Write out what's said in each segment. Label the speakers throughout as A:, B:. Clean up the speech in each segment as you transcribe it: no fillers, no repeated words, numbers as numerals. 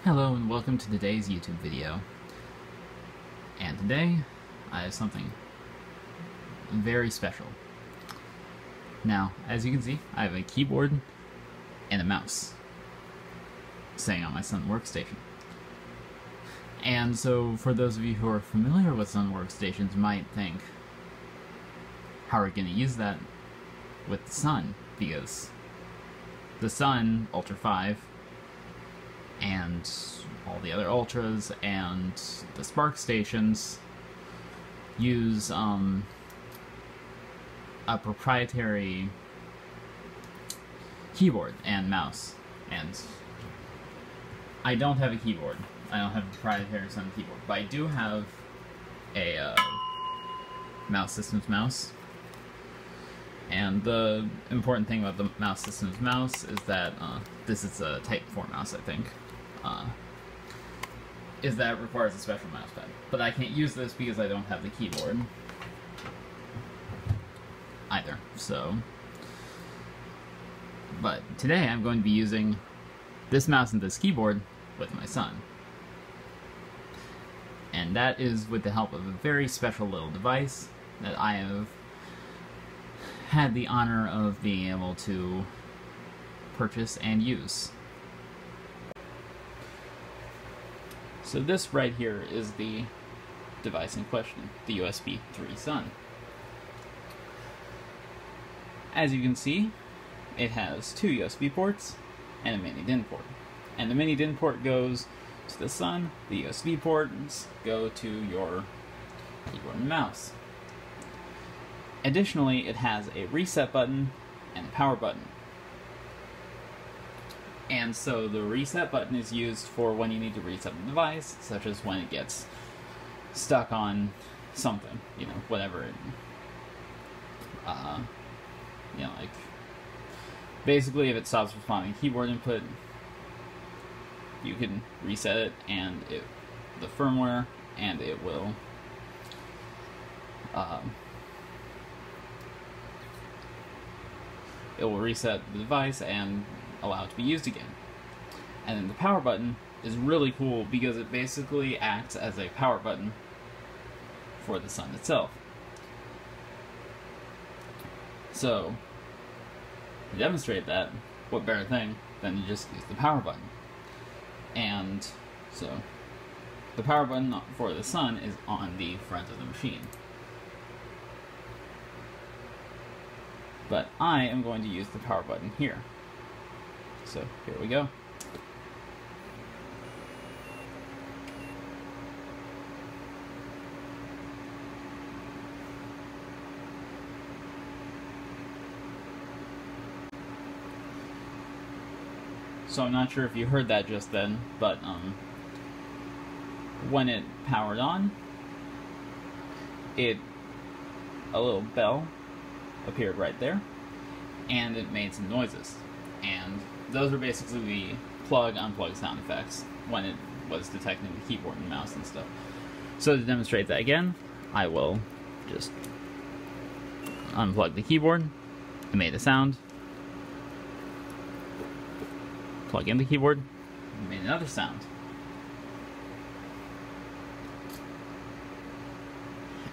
A: Hello and welcome to today's YouTube video. And today, I have something very special. Now, as you can see, I have a keyboard and a mouse sitting on my Sun workstation. And so, for those of you who are familiar with Sun workstations, might think, how are we going to use that with the Sun? Because the Sun Ultra 5 and all the other Ultras and the Spark stations use a proprietary keyboard and mouse, and I don't have a keyboard. I don't have a proprietary Sun keyboard, but I do have a mouse systems mouse. And the important thing about the mouse systems mouse is that this is a Type 4 mouse, I think. Is that it requires a special mouse pad. But I can't use this because I don't have the keyboard either, so. But today I'm going to be using this mouse and this keyboard with my Sun. And that is with the help of a very special little device that I have had the honor of being able to purchase and use. So this right here is the device in question, the usb3sun. As you can see, it has two USB ports and a mini DIN port. And the mini DIN port goes to the Sun, the USB ports go to your keyboard and mouse. Additionally, it has a reset button and a power button. And so the reset button is used for when you need to reset the device, such as when it gets stuck on something, you know, whatever it, you know, like, basically if it stops responding to keyboard input, you can reset it and the firmware, and it will, reset the device and allow it to be used again. And then the power button is really cool because it basically acts as a power button for the Sun itself. So, to demonstrate that, what better thing than to just use the power button. And so, the power button for the Sun is on the front of the machine. But I am going to use the power button here. So here we go. So I'm not sure if you heard that just then, but when it powered on, a little bell appeared right there, and it made some noises. And those are basically the plug-unplug sound effects when it was detecting the keyboard and mouse and stuff. So to demonstrate that again, I will just unplug the keyboard. It made a sound. Plug in the keyboard. It made another sound.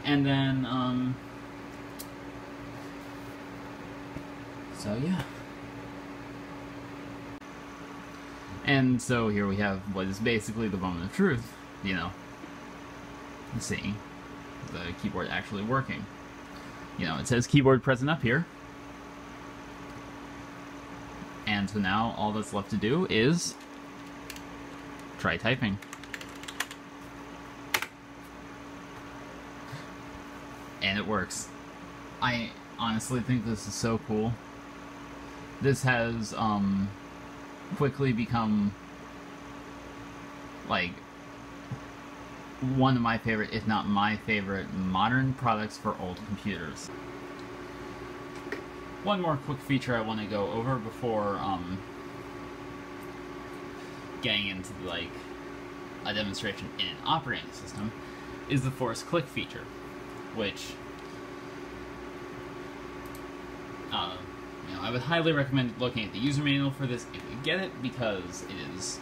A: And then, so yeah. And so here we have what is basically the moment of truth, you know, seeing the keyboard actually working. You know, it says keyboard present up here. And so now all that's left to do is try typing. And it works. I honestly think this is so cool. This has, quickly become, like, one of my favorite, if not my favorite, modern products for old computers. One more quick feature I want to go over before getting into, like, a demonstration in an operating system is the force click feature, which I would highly recommend looking at the user manual for this if you get it, because it is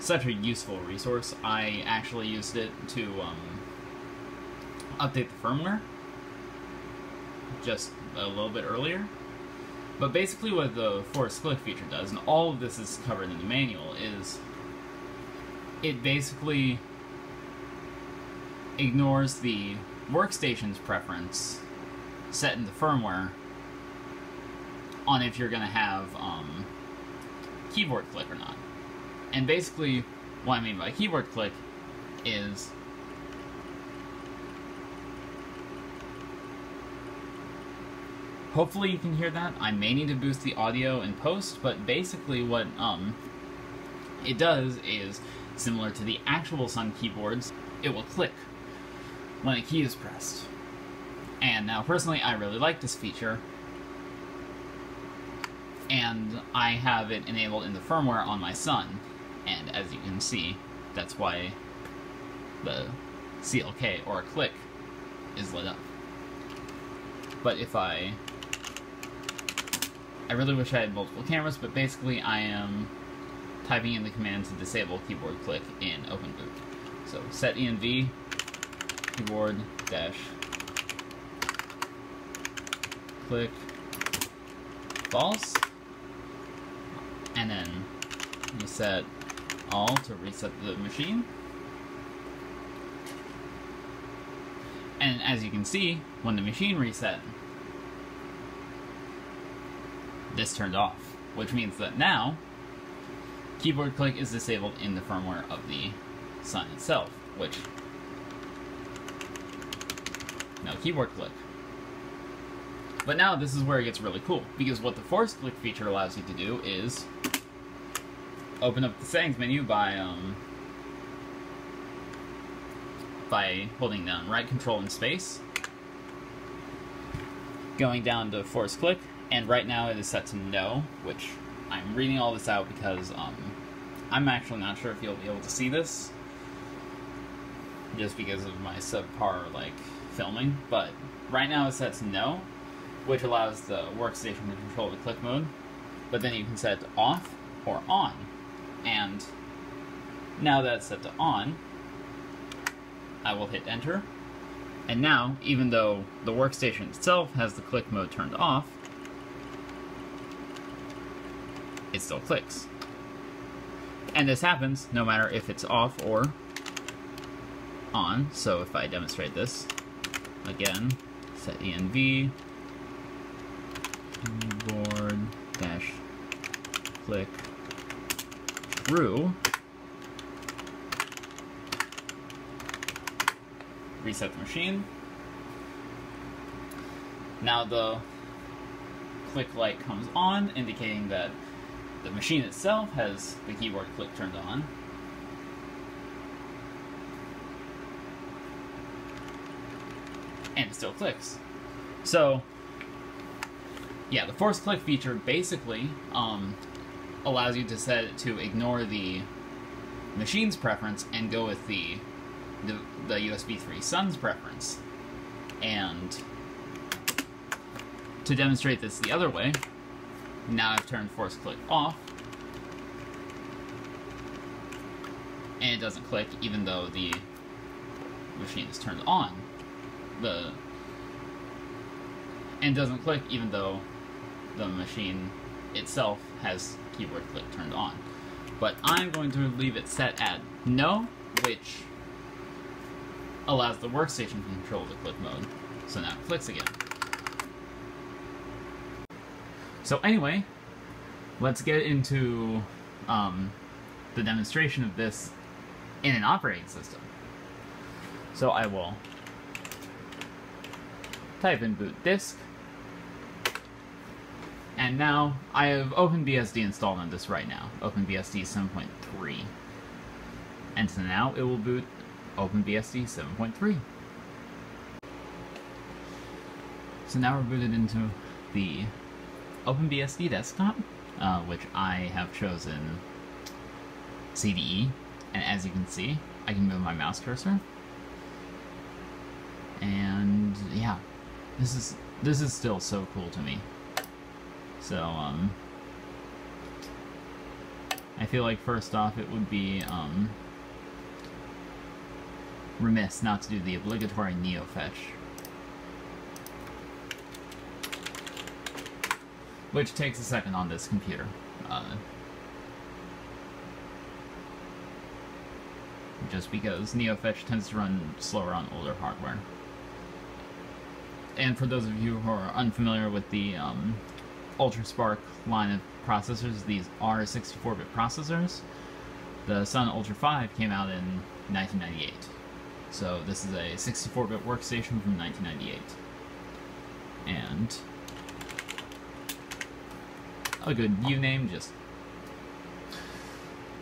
A: such a useful resource. I actually used it to update the firmware just a little bit earlier. But basically what the force click feature does, and all of this is covered in the manual, is it basically ignores the workstation's preference set in the firmware on if you're going to have keyboard click or not. And basically what I mean by keyboard click is hopefully you can hear that. I may need to boost the audio in post, but basically what it does is similar to the actual Sun keyboards, it will click when a key is pressed. And now personally I really like this feature, and I have it enabled in the firmware on my Sun, and as you can see, that's why the CLK or click is lit up. But if I really wish I had multiple cameras, but basically I am typing in the command to disable keyboard click in OpenBoot. So set env keyboard dash click false, and then you set all to reset the machine. And as you can see, when the machine reset, this turned off, which means that now keyboard click is disabled in the firmware of the Sun itself, which now keyboard click. But now this is where it gets really cool, because what the force click feature allows you to do is open up the settings menu by holding down right control and space, going down to force click, and right now it is set to no, which I'm reading all this out because I'm actually not sure if you'll be able to see this, just because of my subpar filming, but right now it's set to no, which allows the workstation to control the click mode, but then you can set it to off or on. And now that it's set to on, I will hit enter, and now, even though the workstation itself has the click mode turned off, it still clicks. And this happens no matter if it's off or on. So if I demonstrate this, again, set env keyboard dash click true, reset the machine. Now the click light comes on, indicating that the machine itself has the keyboard click turned on. And it still clicks. So, yeah, the force click feature basically allows you to set it to ignore the machine's preference and go with the usb3sun's preference. And to demonstrate this the other way, now I've turned force click off, and it doesn't click even though the machine is turned on. And doesn't click even though the machine itself has keyboard click turned on. But I'm going to leave it set at no, which allows the workstation to control the click mode. So now it clicks again. So anyway, let's get into the demonstration of this in an operating system. So I will type in boot disk, and now I have OpenBSD installed on this right now, OpenBSD 7.3. And so now it will boot OpenBSD 7.3. So now we're booted into the OpenBSD desktop, which I have chosen CDE, and as you can see, I can move my mouse cursor, and yeah, this is still so cool to me. So I I feel like first off it would be remiss not to do the obligatory Neo fetch, which takes a second on this computer. Just because NeoFetch tends to run slower on older hardware. And for those of you who are unfamiliar with the UltraSpark line of processors, these are 64-bit processors. The Sun Ultra 5 came out in 1998. So this is a 64-bit workstation from 1998. And a good uname,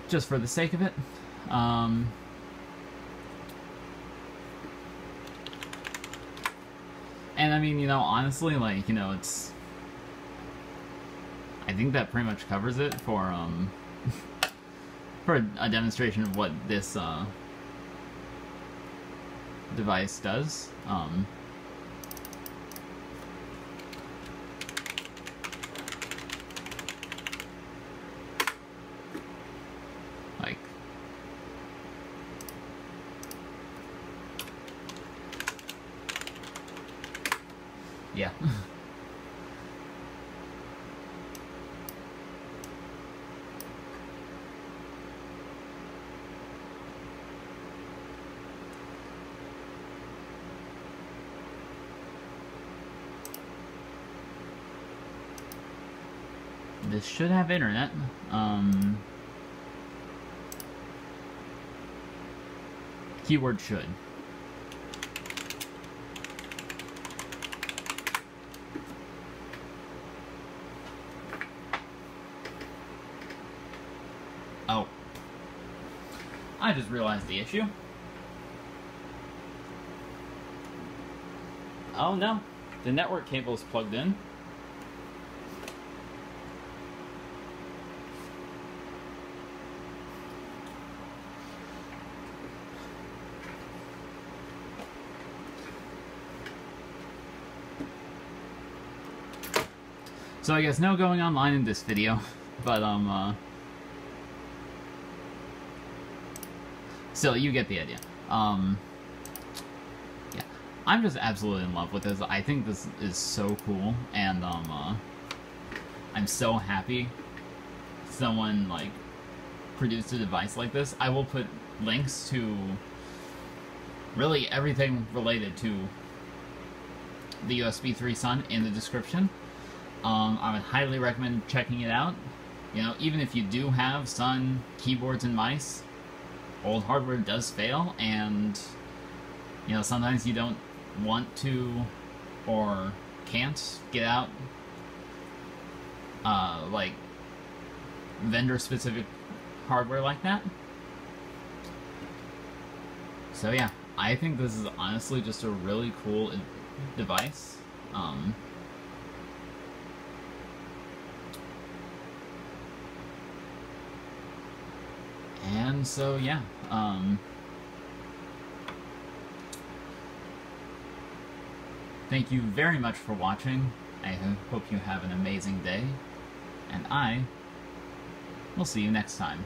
A: just for the sake of it. And I mean, you know, honestly, like, you know, it's... I think that pretty much covers it for, for a demonstration of what this, device does. Like... Yeah. This should have internet. Keyword should. Oh. I just realized the issue. Oh no, the network cable is plugged in. So I guess no going online in this video, but still, you get the idea. Yeah, I'm just absolutely in love with this. I think this is so cool, and I'm so happy someone like produced a device like this. I will put links to really everything related to the usb3sun in the description. I would highly recommend checking it out. You know, even if you do have Sun keyboards and mice, old hardware does fail, and you know, sometimes you don't want to or can't get out like vendor specific hardware like that. So yeah, I think this is honestly just a really cool device. And so, yeah, thank you very much for watching. I hope you have an amazing day, and I will see you next time.